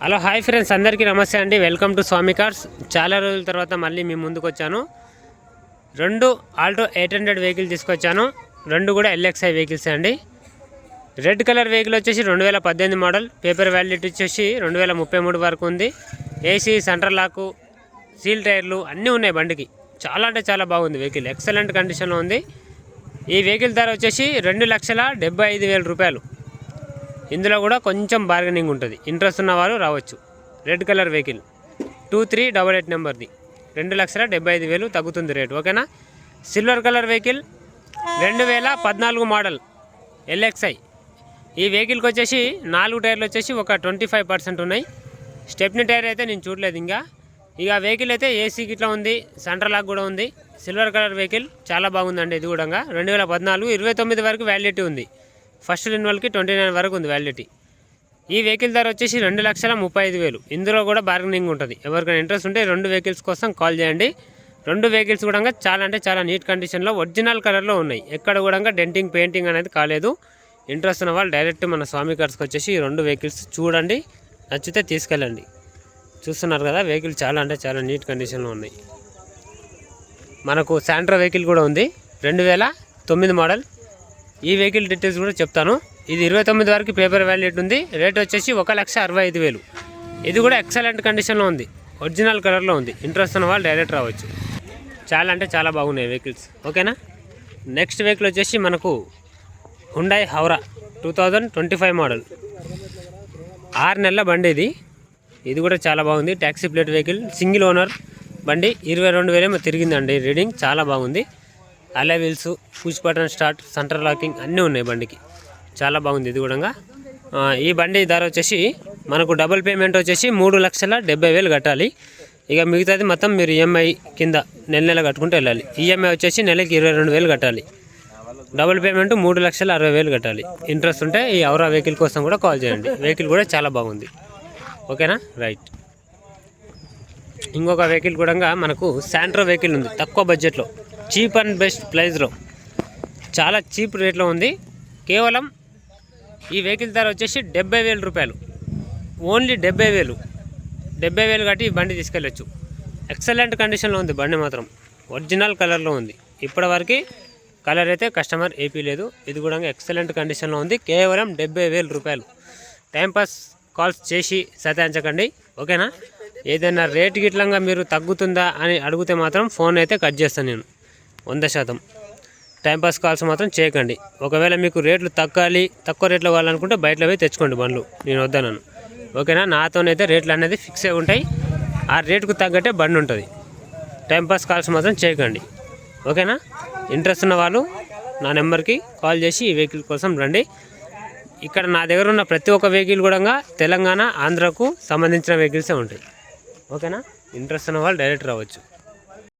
Hello hi friends, అందరికీ నమస్తే అండి. Welcome to Swami cars. చాలా రోజుల తర్వాత మళ్ళీ మీ ముందుకు వచ్చాను. రెండు ఆల్టో 800 వెహికల్ తీసుకొచ్చాను. రెండు కూడా ఎల్ఎక్స్ఐ వెహికల్స్ అండి. రెడ్ కలర్ వెహికల్ వచ్చేసి 2018 మోడల్. పేపర్ వ్యాలిడిటీ వచ్చేసి 2033 వరకు ఉంది. ఏసీ, సెంట్రల్ లాకు, సీల్ టైర్లు అన్నీ ఉన్నాయి బండికి. చాలా అంటే చాలా బాగుంది వెహికల్, ఎక్సలెంట్ కండిషన్లో ఉంది. ఈ వెహికల్ ధర వచ్చేసి 2,75,000 రూపాయలు. ఇందులో కూడా కొంచెం బార్గెనింగ్ ఉంటుంది. ఇంట్రెస్ట్ ఉన్న వాళ్ళు రావచ్చు. Red colour vehicle 2388 నెంబర్ది. 2,75,000 తగ్గుతుంది రేటు, ఓకేనా. Silver colour vehicle 2014 model LXi. ఈ వెహికల్కి వచ్చేసి 4 టైర్లు వచ్చేసి ఒక 25% ఉన్నాయి. స్టెప్నీ టైర్ అయితే నేను చూడలేదు ఇంకా. ఇక వెహికల్ అయితే ఏసీ గిట్లా ఉంది, సెంట్రల్ లాక్ కూడా ఉంది. సిల్వర్ కలర్ వెహికల్ చాలా బాగుందండి. ఇది కూడా 2014 29 వరకు వ్యాలిడిటీ ఉంది. ఫస్ట్ రెన్యువల్కి 29 వరకు ఉంది వ్యాలిడిటీ. ఈ వెహికల్ ధర వచ్చేసి 2,35,000. ఇందులో కూడా బార్గెనింగ్ ఉంటుంది. ఎవరికైనా ఇంట్రెస్ట్ ఉంటే రెండు వెహికల్స్ కోసం కాల్ చేయండి. రెండు వెహికల్స్ కూడా చాలా అంటే చాలా నీట్ కండిషన్లో ఒరిజినల్ కలర్లో ఉన్నాయి. ఎక్కడ కూడా డెంటింగ్, పెయింటింగ్ అనేది కాలేదు. ఇంట్రెస్ట్ ఉన్న వాళ్ళు డైరెక్ట్ మన స్వామి కార్స్కి వచ్చేసి ఈ రెండు వెహికల్స్ చూడండి, నచ్చితే తీసుకెళ్ళండి. చూస్తున్నారు కదా, వెహికల్ చాలా అంటే చాలా నీట్ కండిషన్లో ఉన్నాయి. మనకు శాంట్రో వెహికల్ కూడా ఉంది, 2009 మోడల్. ఈ వెహికల్ డీటెయిల్స్ కూడా చెప్తాను. ఇది 29 వరకు పేపర్ వ్యాలిడిటీ ఉంది. రేట్ వచ్చేసి 1,65,000. ఇది కూడా ఎక్సలెంట్ కండిషన్లో ఉంది, ఒరిజినల్ కలర్లో ఉంది. ఇంట్రెస్ట్ ఉన్న వాళ్ళు డైరెక్ట్ రావచ్చు. చాలా అంటే చాలా బాగున్నాయి వెహికల్స్, ఓకేనా. నెక్స్ట్ వెహికల్ వచ్చేసి మనకు హుండాయ్ హౌరా 2025 మోడల్. 6 నెలల బండి ఇది. ఇది కూడా చాలా బాగుంది. Taxi plate vehicle, single owner బండి. 22,000 తిరిగిందండి రీడింగ్. చాలా బాగుంది. అలా wheels, push button start, centre locking అన్నీ ఉన్నాయి బండికి. చాలా బాగుంది ఇది కూడా. ఈ బండి ధర వచ్చేసి మనకు డబుల్ పేమెంట్ వచ్చేసి 3,70,000 కట్టాలి. ఇక మిగతాది మొత్తం మీరు ఈఎంఐ కింద నెల కట్టుకుంటూ వెళ్ళాలి. ఈఎంఐ వచ్చేసి నెలకి 22,000 కట్టాలి. డబుల్ పేమెంట్ 3,60,000 కట్టాలి. ఇంట్రెస్ట్ ఉంటే ఈ ఔరా వెహికల్ కోసం కూడా కాల్ చేయండి. వెహికల్ కూడా చాలా బాగుంది, ఓకేనా. రైట్. ఇంకొక వెహికల్ కూడా మనకు శాంట్రో వెహికల్ ఉంది. తక్కువ బడ్జెట్లో, చీప్ అండ్ బెస్ట్ ప్రైస్లో, చాలా చీప్ రేట్లో ఉంది. కేవలం ఈ వెహికల్ ధర వచ్చేసి 70,000 రూపాయలు. ఓన్లీ 70,000 కట్టి ఈ బండి తీసుకెళ్ళచ్చు. ఎక్సలెంట్ కండిషన్లో ఉంది బండి మాత్రం, ఒరిజినల్ కలర్లో ఉంది. ఇప్పటివరకు కలర్ అయితే కస్టమర్ ఏపీ లేదు. ఇది కూడా ఎక్సలెంట్ కండిషన్లో ఉంది. కేవలం 70,000 రూపాయలు. టైంపాస్ కాల్స్ చేసి సతాయించకండి, ఓకేనా. ఏదైనా రేట్ గిట్లంగా మీరు తగ్గుతుందా అని అడిగితే మాత్రం ఫోన్ అయితే కట్ చేస్తాను నేను 100%. టైంపాస్ కాల్స్ మాత్రం చేయకండి. ఒకవేళ మీకు రేట్లు తక్కువ రేట్లో కావాలనుకుంటే బయటలో పోయి తెచ్చుకోండి బండ్లు, నేను వద్దన్నాను, ఓకేనా. నాతోనైతే రేట్లు అనేది ఫిక్స్ అయి ఉంటాయి. ఆ రేటుకు తగ్గట్టే బండి ఉంటుంది. టైంపాస్ కాల్స్ మాత్రం చేయకండి, ఓకేనా. ఇంట్రెస్ట్ ఉన్న వాళ్ళు నా నెంబర్కి కాల్ చేసి ఈ వెహికల్ కోసం రండి. ఇక్కడ నా దగ్గర ఉన్న ప్రతి ఒక్క వెహికల్ కూడా తెలంగాణ, ఆంధ్రాకు సంబంధించిన వెహికల్సే ఉంటాయి, ఓకేనా. ఇంట్రెస్ట్ ఉన్న వాళ్ళు డైరెక్ట్ రావచ్చు.